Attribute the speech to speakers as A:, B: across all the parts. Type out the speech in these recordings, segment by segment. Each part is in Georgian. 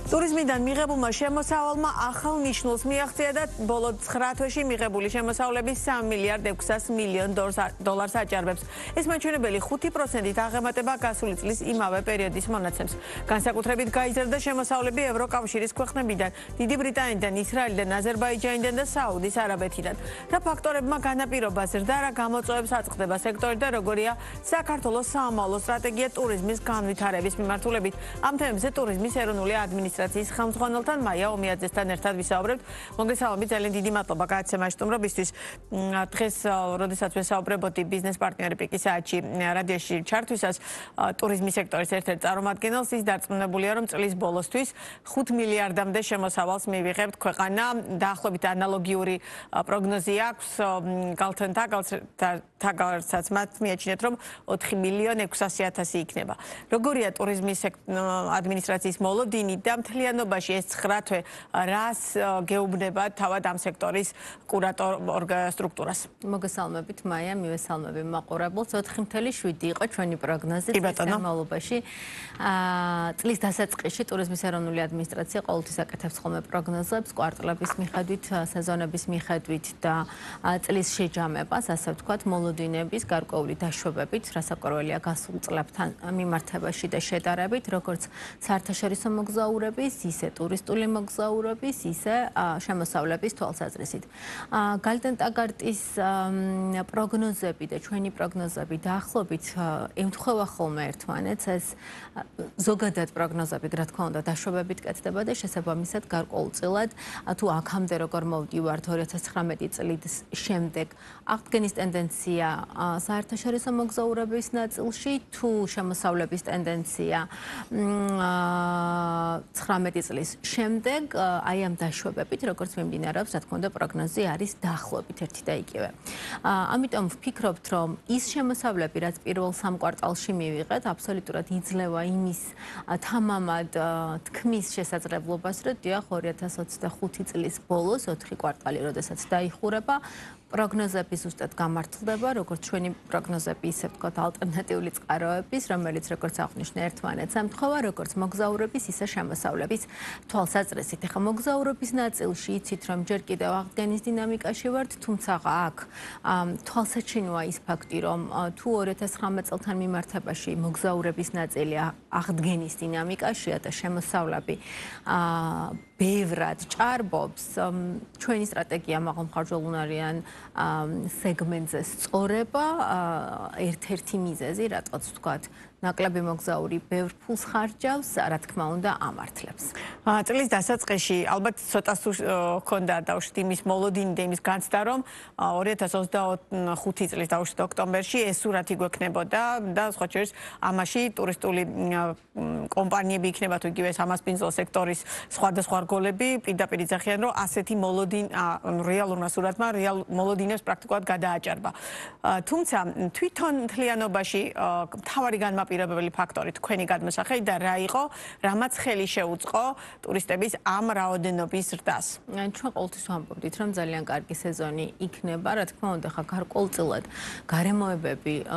A: ტურიზმიდან მიღებულმა შემოსავალმა ახალ ნიშნულს მიაღწია და ბოლო 9 თვეში მიღებული შემოსავლების 3 მილიარდ 600 მილიონ დოლარს აჭარბებს. ეს მაჩვენებელი 5%-ით აღემატება გასული წლის იმავე პერიოდის მონაცემს. განსაკუთრებით გაიზარდა შემოსავლები ევროკავშირის ქვეყნებიდან, დიდი ბრიტანეთიდან, ისრაელიდან, აზერბაიჯანიდან და საუდის არაბეთიდან. რა ფაქტორებმა განაპირობა ზრდა, რა გამოწვევებს აწყდება სექტორი და როგორია საქართველოს საომავლო სტრატეგია ტურიზმის განვითარების მიმართულებით. ამ თემებზე ტურიზმის ეროვნული ადმინისტრაციის ხელმძღვანელთან მაია ომიაძესთან ერთად ვისაუბრებთ. მოგესალმებით, ძალიან დიდი მადლობა გადაცემაში სტუმრობისთვის. დღეს, როდესაც ვესაუბრებოდი ბიზნეს პარტნიორი პიკის საათში რადიოში ჩართვისას, ტურიზმის სექტორის ერთ-ერთ წარმომადგენელს ის დარწმუნებულია, რომ წლის ბოლოსთვის 5 მილიარდამდე შემოსავალს მივიღებთ. ქვეყანა დაახლოებით ანალოგიური პროგნოზი აქვს გალთენთაგალცაც მათ მიაჩნიათ, რომ 4 მილიონ 600.000 იქნება. როგორია ტურიზმის ადმინისტრაციის მოლოდინი და მთლიანობაში ეს 9 თვე რას გეუბნება თავად ამ სექტორის კურატორ სტრუქტურას?
B: მოგესალმებით, მაია, მივესალმები მაყურებელს. 4.7 იყო ჩვენი პროგნოზი წლის განმავლობაში. წლის დასაწყისში ტურიზმის ეროვნული ადმინისტრაცია ყოველთვის აკეთებს ხოლმე პროგნოზებს კვარტალების მიხედვით, სეზონების მიხედვით და წლის შეჯამებას, ასე ვთქვათ, მოლოდინების გარკვეული დაშვებებით, რასაკვირველია გასულ წლებთან მიმართებაში და შედარებით, როგორც საერთაშორისო მოგზაურების, ისე ტურისტული მოგზაურების, ისე შემოსავლების თვალსაზრისით. გალტენტაგარტის პროგნოზები და ჩვენი პროგნოზები დაახლოებით ემთხვევა ხოლმე ერთმანეთს. ეს ზოგადად პროგნოზები, რა თქმა უნდა, დაშვებებით კეთდება და შესაბამისად გარკვეულწილად თუ აქამდე როგორ მოვდივართ 2019 წლის შემდეგ აღდგენის ტენდენცია საერთაშორისო მოგზაურების ნაწილში, თუ შემოსავლების ტენდენცია 19 წლის შემდეგ, აი ამ დაშვებებით, როგორც მიმდინარეობს, რა თქმა უნდა, პროგნოზი არის დაახლოებით ერთი და იგივე. ამიტომ ვფიქრობთ, რომ ის შემოსავლები, რაც პირველ 3 კვარტალში მივიღეთ, აბსოლუტურად იძლევა იმის თამამად თქმის შესაძლებლობას, რომ დიახ 2025 წლის ბოლოს 4 კვარტალი, როდესაც დაიხურება, პროგნოზები ზუსტად გამართლდება, როგორც ჩვენი პროგნოზები, ისე ვთქვათ, ალტერნატიული წყაროების, რომელიც როგორც აღნიშნე ერთმანეთს ემთხვევა, როგორც მოგზაურების, ისე შემოსავლების თვალსაზრისით. ეხლა მოგზაურობის ნაწილში იცით, რომ ჯერ კიდევ აღდგენის დინამიკაში ვართ, თუმცა აქ თვალსაჩინოა ის ფაქტი, რომ თუ 2019 წელთან მიმართებაში მოგზაურების ნაწილი აღდგენის დინამიკაშია და შემოსავლები ბევრად ჭარბობს, ჩვენი სტრატეგია მაღალმხარჯველუნარიან სეგმენტზე სწორება, ერთ-ერთი მიზეზი, რატოც ვთქვათ, ნაკლები მოგზაური ბევრ ფულს ხარჯავს, რა თქმა უნდა, ამართლებს.
A: წლის დასაწყისში ალბათ ცოტა ჰქონდა დაუშვით იმის მოლოდინი და იმის განცდა, რომ 2025 წლის დაუშვით ოქტომბერში ეს სურათი გვექნებოდა და სხვა შორის ამაში ტურისტული კომპანიები იქნება თუ იგივე სამასპინძლო სექტორის სხვადასხვა რგოლები პირდაპირ იძახიან, რომ ასეთი მოლოდინი რეალურმა სურათმა მოლოდინებს პრაქტიკულად გადააჭარბა. თუმცა თვითონ მთლიანობაში მთავარი პირობებელი ფაქტორი თქვენი გადმოსახედი და რა იყო, რამაც ხელი შეუწყო ტურისტების ამ რაოდენობის ზრდას?
B: ჩვენ ყოველთვის ვამბობდით, რომ ძალიან კარგი სეზონი იქნება, რა თქმა უნდა, ხა გარკვეულწილად გარემოებები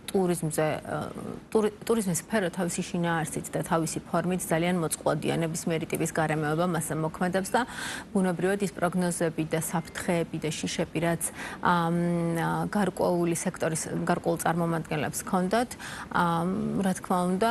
B: ტურიზმის სფერო თავისი შინაარსით და თავისი ფორმით ძალიან მოწყვლადია ნებისმიერი ტიპის გარემოება მასზე მოქმედებს და ბუნებრივად ის პროგნოზები და საფრთხეები და შიშები, რაც გარკვეული სექტორის გარკვეულ წარმომადგენლებს ჰქონდათ, რა თქმა უნდა,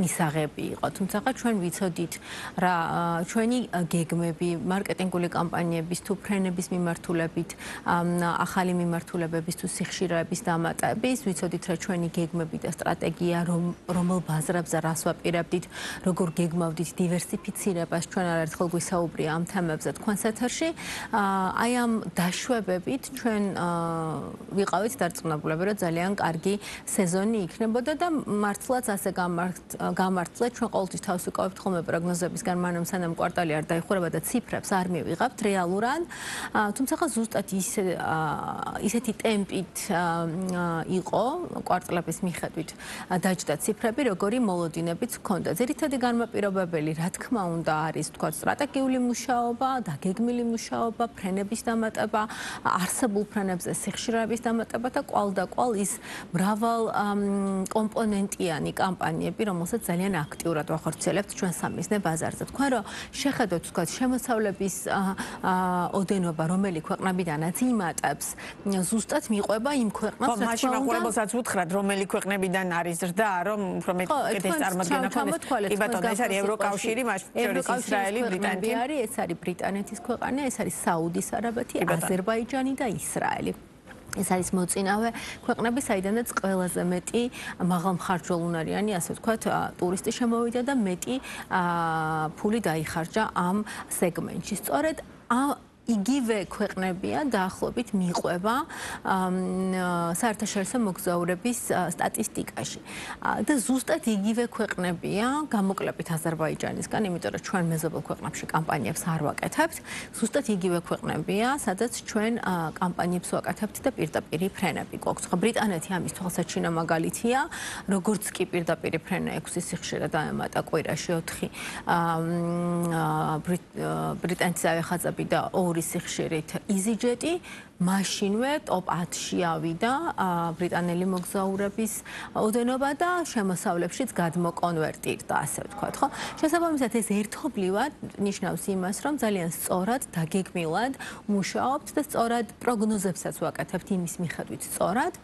B: მისაღები იყო. თუმცა ჩვენ ვიცოდით რა ჩვენი გეგმები, მარკეტინგული კამპანიების თუ ფრენების მიმართულებით, ახალი მიმართულებების თუ სიხშირეების დამატების, ვიცოდით რა ჩვენი გეგმები და სტრატეგია, რომელ ბაზრებზე რას ვაპირებდით, როგორ გეგმავდით დივერსიფიცირებას, ჩვენ არაერთხელ გვისაუბრია ამ თემებზე თქვენს ეთერში. აი ამ დაშვებებით ჩვენ ვიყავით დარწმუნებულები, რომ ძალიან კარგი სეზონი იქნებოდა და მართლაც ასე გამართლეთ. ჩვენ ყოველთვის თავს ვიკავებთ ხოლმე პროგნოზებისგან, მანამ სანამ კვარტალი არ დაიხურება და ციფრებს არ მივიღებთ რეალურად. თუმცა ზუსტად ისეთი ტემპით იყო კვარტლების მიხედვით დაჯდა ციფრები, როგორი მოლოდინებიც ჰქონდა. ძირითადი განმაპირობებელი, რა თქმა უნდა, არის თქვა სტრატეგიული მუშაობა, დაგეგმილი მუშაობა, ფრენების დამატება, არსებულ ფრენებზე სიხშირეების დამატება და კვალ ის მრავალ კომპონენტიანი კამპანიები, რომელსაც ძალიან აქტიურად ვახორციელებთ ჩვენ სამიზნე ბაზარზე. თქვენ რომ შეხედოთ თქვა შემოსავლების ოდენობა, რომელი ქვეყნებიდანაც იმატებს, ზუსტად მიყვება იმ ქვეყნებს,
A: რა თქმა უნდა. მაყურებელსაც უთხრათ, რომელი ქვეყნებიდან არის ზრდა, რომ უფრო მეტ კეთილ წარმოდგენა ქონდეს. კი ბატონო, ეს არის ევროკავშირი, მათ შორის ისრაელი, ბრიტანეთი.
B: ეს არის ბრიტანეთის ქვეყანა, ეს არის საუდის არაბეთი, აზერბაიჯანი და ისრაელი. ეს არის მოწინავე ქვეყნები, საიდანაც ყველაზე მეტი მაღალმხარჯველუნარიანი, ასე ვთქვათ, ტურისტი შემოვიდა და მეტი ფული დაიხარჯა ამ სეგმენტში. სწორედ იგივე ქვეყნებია დაახლოებით მიყვება საერთაშორისო მოგზაურების სტატისტიკაში. და ზუსტად იგივე ქვეყნებია, გამოკლებით აზერბაიჯანისგან, იმიტომ რომ ჩვენ მეზობელ ქვეყნებში კამპანიებს არ ვაკეთებთ, ზუსტად იგივე ქვეყნებია, სადაც ჩვენ კამპანიებს ვაკეთებთ და პირდაპირი ფრენები გვაქვს. ხო, ბრიტანეთი ამის თვალსაჩინო მაგალითია, როგორც კი პირდაპირი ფრენა 6 სიხშირე დაემატა კვირაში 4 ბრიტანეთის ავიახაზები და 2 სიხშირით EasyJet-ი მაშინვე ტოპ 10-ში ავიდა ბრიტანელი მოგზაურების ოდენობა და შემოსავლებშიც გადმოკონვერტირდა, ასე ვთქვათ, ხო? შესაბამისად ეს ერთობლივად ნიშნავს იმას, რომ ძალიან სწორად, დაგეგმილად მუშაობთ და სწორად პროგნოზებსაც ვაკეთებთ იმის მიხედვით სწორად,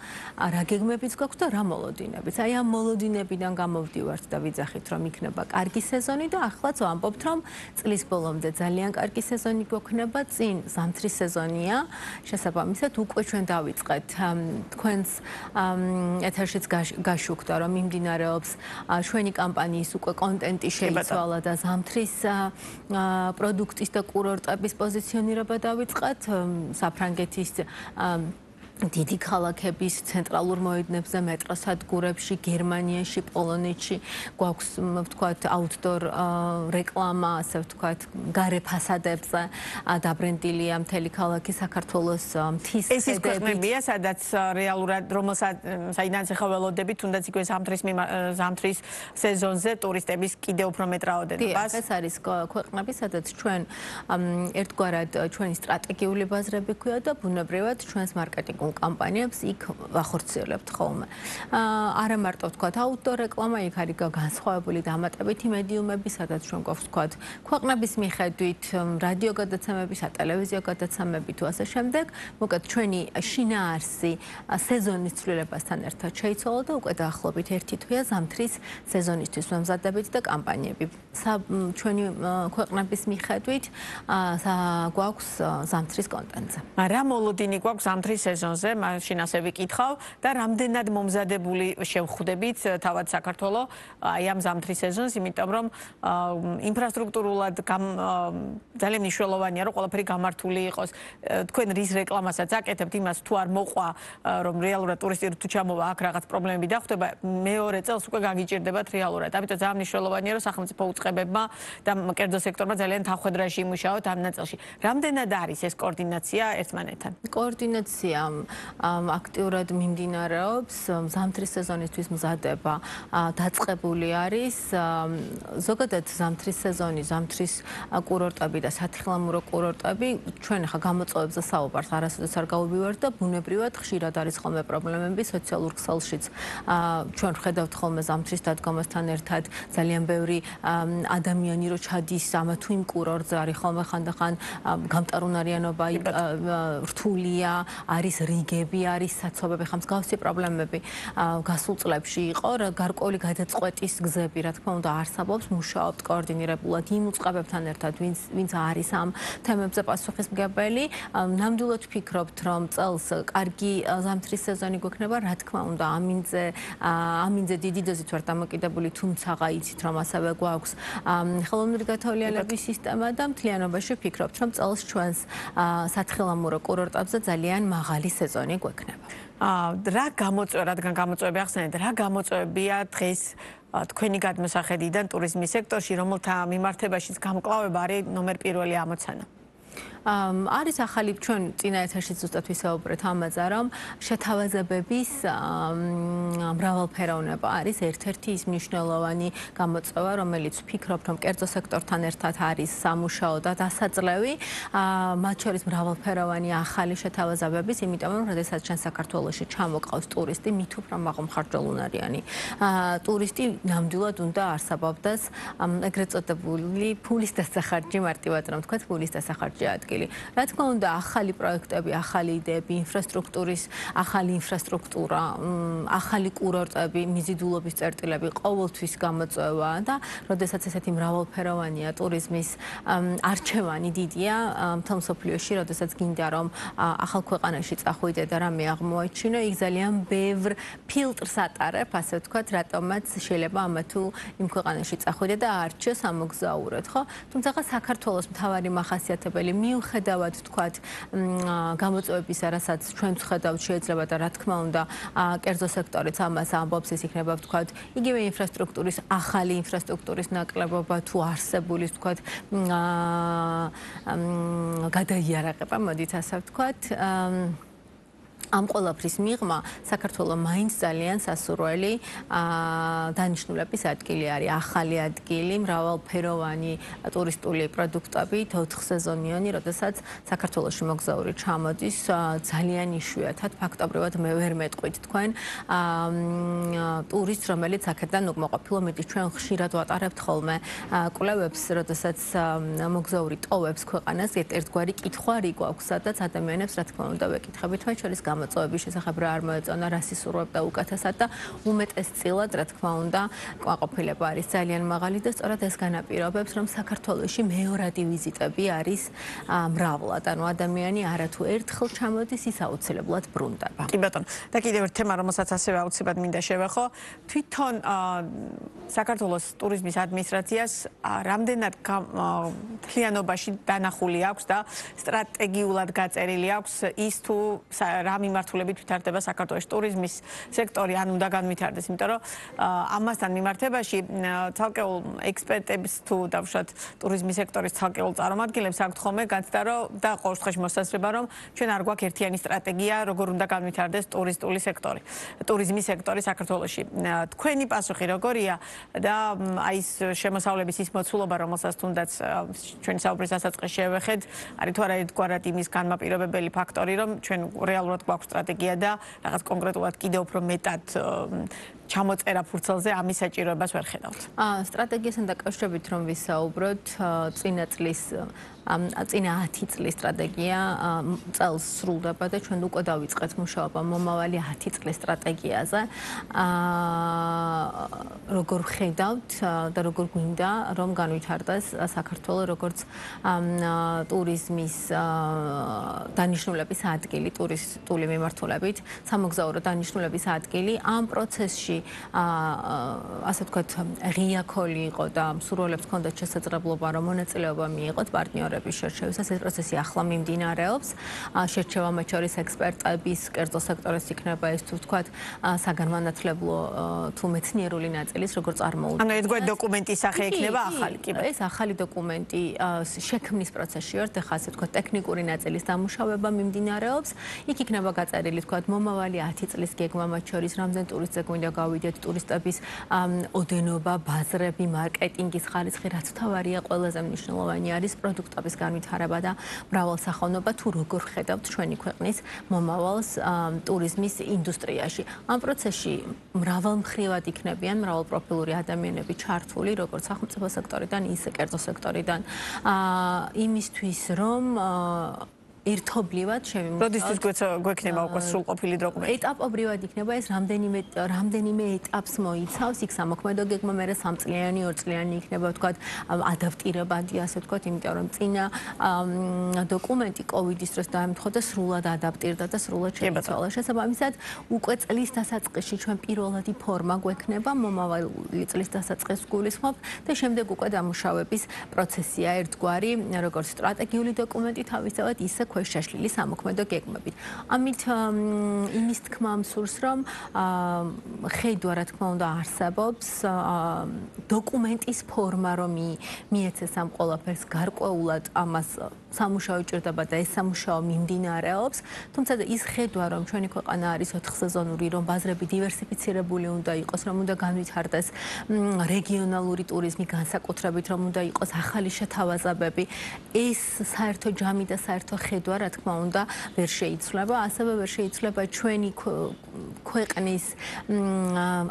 B: რა გეგმებიც გვაქვს და რა მოლოდინებიც. აი ამ მოლოდინებიდან გამოვდივართ და ვიძახით, რომ იქნება კარგი სეზონი და ახლაც ვამბობთ, რომ წლის ბოლომდე ძალიან კარგი სეზონი გვექნება, წინ ზამთრის სეზონია. შესაბამისად უკვე ჩვენ დავიწყეთ თქვენს ეთერშიც გაშუქდა რომ მიმდინარეობს ჩვენი კამპანიის უკვე კონტენტი შეიცვალა და ზამთრის პროდუქტის და კურორტების პოზიციონირება დავიწყეთ საფრანგეთის დიდი ქალაქების ცენტრალურ მოედნებზე, მეტროსადგურებში, გერმანიაში, პოლონეთში გვაქვს, ვთქვათ, outdoor რეკლამა, ასე ვთქვათ, გარე ფასადებზე დაბრენდილია მთელი ქალაქი საქართველოს მთის ხედებით. ეს ის ქვეყნებია, სადაც რეალურად საიდანაც ახლა ველოდებით, თუნდაც იქვე ზამთრის სეზონზე ტურისტების კიდევ უფრო მეტ რაოდენობას. ეს არის ქვეყნები, სადაც ჩვენ ერთგვარად ჩვენი სტრატეგიული ბაზრები გვქია და ბუნებრივად ჩვენს მარკეტინგ კამპანიებს იქ ვახორციელებთ ხოლმე. არა მარტო ვთქვათ outdoor რეკლამა, იქ არის განსხვავებული დამატებითი მედიუმები, სადაც ჩვენ გვაქვს ვთქვათ ქვეყნების მიხედვით რადიო გადაცემები, სატელევიზიო გადაცემები თუ ასე შემდეგ. მოკლედ ჩვენი შინაარსი სეზონის ცვლილებასთან ერთად შეიცვალა და უკვე დაახლოებით 1 თვეა ზამთრის სეზონისთვის მომზადებით და კამპანიები. ჩვენი ქვეყნების მიხედვით გვაქვს ზამთრის კონტენტზე.
A: რა მოლოდინი გვაქვს ზამთრის სეზონზე? მაშინ ასე ვიკითხავ და რამდენად მომზადებული შევხვდებით თავად საქართველოს აი ამ ზამთრის სეზონს, იმიტომ რომ ინფრასტრუქტურულად ძალიან მნიშვნელოვანია რომ ყველაფერი გამართული იყოს. თქვენ რის რეკლამასაც აკეთებთ, იმას თუ არ მოყვა რომ რეალურად ტურისტი თუ ჩამოვა აქ რაღაც პრობლემები დახვდება, მეორე წელს უკვე გაგიჭირდებათ რეალურად. ამიტომ ძალიან მნიშვნელოვანია რომ სახელმწიფო უწყებებმა და კერძო სექტორმა ძალიან თანხმდროში იმუშაოთ ამ ნაწილში. რამდენად არის ეს კოორდინაცია ერთმანეთთან?
B: კოორდინაცია აქტიურად მიმდინარეობს, ზამთრის სეზონისთვის მზადება დაწყებული არის. ზოგადად ზამთრის სეზონი, ზამთრის კურორტები და სათხილამურო კურორტები ჩვენ ახლა გამოწვევებზე საუბარს არასოდეს არ გავუბივართ და ბუნებრივად ხშირად არის ხოლმე პრობლემები სოციალურ ქსელშიც. ჩვენ ვხედავთ ხოლმე ზამთრის დადგომასთან ერთად ძალიან ბევრი ადამიანი რო ჩადის ამა თუ იმ კურორტზე არის ხოლმე ხანდახან გამტარუნარიანობა რთულია, არის რიგები, არის საცობები, ხა მსგავსი პრობლემები გასულ წლებში იყო, გარკვეული გადაწყვეტის გზები, რა თქმა უნდა, არსებობს, მუშაობთ კოორდინირებულად იმ უწყებებთან ერთად, ვინც არის ამ თემებზე პასუხისმგებელი. ნამდვილად ვფიქრობთ, რომ წელს კარგი ზამთრის სეზონი გვექნება, რა თქმა უნდა, ამინძე დიდი დოზით ვარ დამოკიდებული, თუმცა იცით, რომ ასევე გვაქვს ხელოვნური გათვალიერების სისტემა და მთლიანობაში ვფიქრობთ, რომ წელს ჩვენს სათხილამურო კურორტებზე ძალიან მაღალი სეზონი გვექნება.
A: რა გამოწვევა, რადგან გამოწვევები ახსენეთ, რა გამოწვევებია დღეს თქვენი გადმოსახედიდან ტურიზმის სექტორში, რომელთა მიმართებაშიც გამკლავება არის ნომერ პირველი ამოცანა?
B: არის ახალი ჩვენ წინა ეთერში ზუსტად ვისაუბრეთ ამაზე, რომ შეთავაზებების მრავალფეროვნება არის ერთ-ერთი ის მნიშვნელოვანი გამოწვევა, რომელიც ვფიქრობ, რომ კერძო სექტორთან ერთად არის სამუშაო და დასაძლევი, მათ შორის მრავალფეროვანი ახალი შეთავაზებების, იმიტომ რომ როდესაც ჩვენ საქართველოში ჩამოყავს ტურისტი, მით უფრო მაღალმხარჯველუნარიანი ტურისტი ნამდვილად უნდა არსებობდეს ეგრეთ წოდებული ფულის დასახარჯი, მარტივად რომ ვთქვათ, ფულის დასახარჯი ადგილი. Რა თქმა უნდა, ახალი პროექტები, ახალი იდეები, ინფრასტრუქტურის, ახალი ინფრასტრუქტურა, ახალი კურორტები, მიზიდულობის წერტილები ყოველთვის გამოწვევა და როდესაც ესეთი მრავალფეროვანია ტურიზმის არჩევანი დიდია მთელ მსოფლიოში, როდესაც გინდა რომ ახალ ქვეყანაში წახვიდე და რამე აღმოაჩინო, იქ ძალიან ბევრ ფილტრს ატარებ, ასე ვთქვათ, რატომაც შეიძლება ამა თუ იმ ქვეყანაში წახვიდე და არჩიო სამოგზაუროდ, ხო? თუმცა საქართველოს მთავარი მახასიათებელი მიუხედავად ვთქვათ გამოწვევებისა, რასაც ჩვენ ვხედავთ შეიძლება და რა თქმა უნდა კერძო სექტორიც ამას ამბობს, ეს იქნება ვთქვათ იგივე ინფრასტრუქტურის ახალი ინფრასტრუქტურის ნაკლებობა თუ არსებული ვთქვათ გადაიარაღება, მოდით ასე ვთქვათ ამ ყველაფრის მიღმა საქართველოს მაინც ძალიან სასურველი დანიშნულების ადგილი არის, ახალი ადგილი, მრავალფეროვანი ტურისტული პროდუქტები, 4 სეზონიანი, როდესაც საქართველოში მოგზაური ჩამოდის, ძალიან იშვიათად, ფაქტობრივად მე ვერ მეტყვით თქვენ ტურისტს, რომელიც აქედან უკმაყოფილო მიდის. ჩვენ ხშირად ვატარებთ ხოლმე კვლევებს, როდესაც მოგზაური ტოვებს ქვეყანას, ერთგვარი კითხვარი გვაქვს, სადაც ადამიანებს რა თქმა უნდა ვეკითხებით, მათ შორის გამოწვევების შესახებ რა არ მოეწონა, რა სისურვებდა უკეთესად და უმეტესწილად, რა თქმა უნდა, კმაყოფილება არის ძალიან მაღალი და სწორად ეს განაპირობებს, რომ საქართველოში მეორადი ვიზიტები არის მრავლად. ანუ ადამიანი არათუ ერთხელ ჩამოდის, ის აუცილებლად ბრუნდება.
A: კი ბატონო. და კიდევ ერთი თემა, რომელსაც ასევე აუცილებლად მინდა შევეხო, თვითონ საქართველოს ტურიზმის ადმინისტრაციას რამდენად მთლიანობაში დანახული აქვს და სტრატეგიულად გაწერილი აქვს ის თუ რა მიმართულებით ვითარდება საქართველოს ტურიზმის სექტორი, ან უნდა განვითარდეს, იმიტომ რომ ამასთან მიმართებაში ცალკეულ ექსპერტებს თუ დავუშვათ ტურიზმის სექტორის ცალკეულ წარმომადგენლებს აქვთ ხოლმე განცდა, რომ და ყოველ შემთხვევაში მოსაზრება, რომ ჩვენ არ გვაქვს ერთიანი სტრატეგია, როგორ უნდა განვითარდეს ტურისტული სექტორი, ტურიზმის სექტორი საქართველოში. თქვენი პასუხი როგორია და აი ეს შემოსავლების ის მოცულობა, რომელსაც თუნდაც ჩვენი საუბრის დასაწყისში შევეხეთ, არის თუ არა ერთგვარად იმის განმაპირობებელი ფაქტორი, რომ ჩვენ რეალურად გვაქვს სტრატეგია და რაღაც კონკრეტულად კიდევ უფრო მეტად ჩამოწერა ფურცელზე ამის საჭიროებას ვერ ხედავთ.
B: სტრატეგიასთან დაკავშირებით რომ ვისაუბროთ, წინა 10 წლის სტრატეგია წელს სრულდება და ჩვენ უკვე დავიწყეთ მუშაობა მომავალი 10 წლის სტრატეგიაზე. როგორ ხედავთ და როგორ გვინდა რომ განვითარდეს საქართველო როგორც ტურიზმის დანიშნულების ადგილი, ტურისტული მიმართულებით, სამოგზაურო დანიშნულების ადგილი ამ პროცესში ასე ვთქვათ ღია ქოლი იყო და მსურველებს ჰქონდათ შესაძლებლობა რომ მონაწილეობა მიიღოთ პარტნიორების შერჩევისას. ეს პროცესი ახლა მიმდინარეობს. შერჩევა მათ შორის ექსპერტების, კერძო სექტორის იქნება ეს თუ ვთქვათ საგანმანათლებლო თუ მეცნიერული ნაწილის როგორ წარმოუდგენლად.
A: ანუ ერთგვარი დოკუმენტის სახე იქნება ახალი, კი ბატონო.
B: ეს ახალი დოკუმენტი შექმნის პროცესში ვართ, ახლა ასე ვთქვათ ტექნიკური ნაწილის დამუშავება მიმდინარეობს. იქ იქნება გაწერილი ვთქვათ მომავალი 10 წლის გეგმა, მათ შორის რამდენ ტურისტზე გვინდა გავიდეთ, ტურისტების ოდენობა, ბაზრები, მარკეტინგის ხარისხი, რაც თავარია ყველაზე მნიშვნელოვანი არის პროდუქტების განვითარება და მრავალსახოვნობა თუ როგორ ხედავთ ჩვენი ქვეყნის მომავალს ტურიზმის ინდუსტრიაში. ამ პროცესში მრავალმხრივად იქნებიან მრავალპროფილური ადამიანები ჩართული, როგორც სახელმწიფო სექტორიდან, ისე კერძო სექტორიდან, იმისთვის რომ ერთობლივად შევიმოწმოთ.
A: როდესაც გვექნება უკვე სრულყოფილი დოკუმენტი?
B: ეტაპობრივად იქნება ეს რამდენიმე ეტაპს მოიცავს. იქ სამოქმედო გეგმა, მერე 3 წლიანი, 2 წლიანი იქნება ვთქვათ ადაპტირებადი, ასე ვთქვათ, იმიტომ რომ წინა დოკუმენტი კოვიდის დროს დაემთხვა და სრულად ადაპტირდა და სრულად შეიცვალა. შესაბამისად, უკვე წლის დასაწყისში ჩვენ პირველადი ფორმა გვექნება, მომავალი წლის დასაწყისს გულისხმობ და შემდეგ უკვე დამუშავების პროცესია ერთგვარი, როგორც სტრატეგიული დოკუმენტი თავისთავად, ისე შეშლილი სამოქმედო გეგმებით. ამით იმის თქმა მსურს, რომ ხედვა რა თქმა უნდა არსებობს დოკუმენტის ფორმა, რომ მიეცეს ამ ყველაფერს გარკვეულად ამას სამუშაო ჭირდება და ეს სამუშაო მიმდინარეობს. თუმცა ის ხედვა, რომ ჩვენი ქვეყანა არის 4 სეზონური, რომ ბაზრები დივერსიფიცირებული უნდა იყოს, რომ უნდა განვითარდეს რეგიონალური ტურიზმი, განსაკუთრებით რომ უნდა იყოს ახალი შეთავაზებები, ეს საერთო ჯამი და საერთო ხედვა, რა თქმა უნდა, ვერ შეიცვლება. ასევე ვერ შეიცვლება ჩვენი ქვეყნის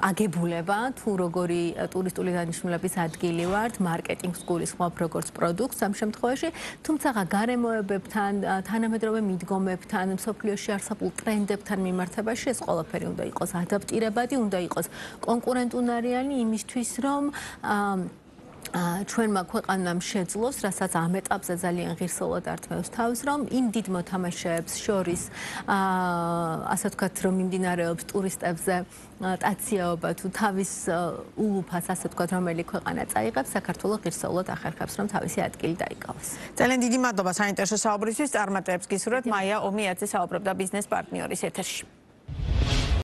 B: აგებულება, თუ როგორი ტურისტული დანიშნულების ადგილი ვართ, მარკეტინგს გულისხმობ როგორც პროდუქტს ამ შემთხვევაში, თუმცა გარემოებებთან, თანამედროვე მიდგომებთან, მსოფლიოში არსებულ ტრენდებთან მიმართებაში ეს ყველაფერი უნდა იყოს ადაპტირებადი, უნდა იყოს კონკურენტუნარიანი იმისთვის, რომ ჩვენმა ქვეყანამ შეძლოს, რასაც ამ ეტაპზე ძალიან ღირსეულად ართმევს თავს, რომ იმ დიდ მოთამაშეებს შორის, ასე ვთქვათ, რომ მიმდინარეობს ტურისტებზე ტაციაობა თუ თავის ულუფას, ასე ვთქვათ, რომელი ქვეყანა წაიღებს, საქართველოს ღირსეულად ახერხებს, რომ თავისი ადგილი დაიკავოს.
A: ძალიან დიდი მადლობა საინტერესო საუბრისთვის. წარმატებებს გისურვებთ. მაია ომიაძე საუბრობდა ბიზნეს პარტნიორის ეთერში.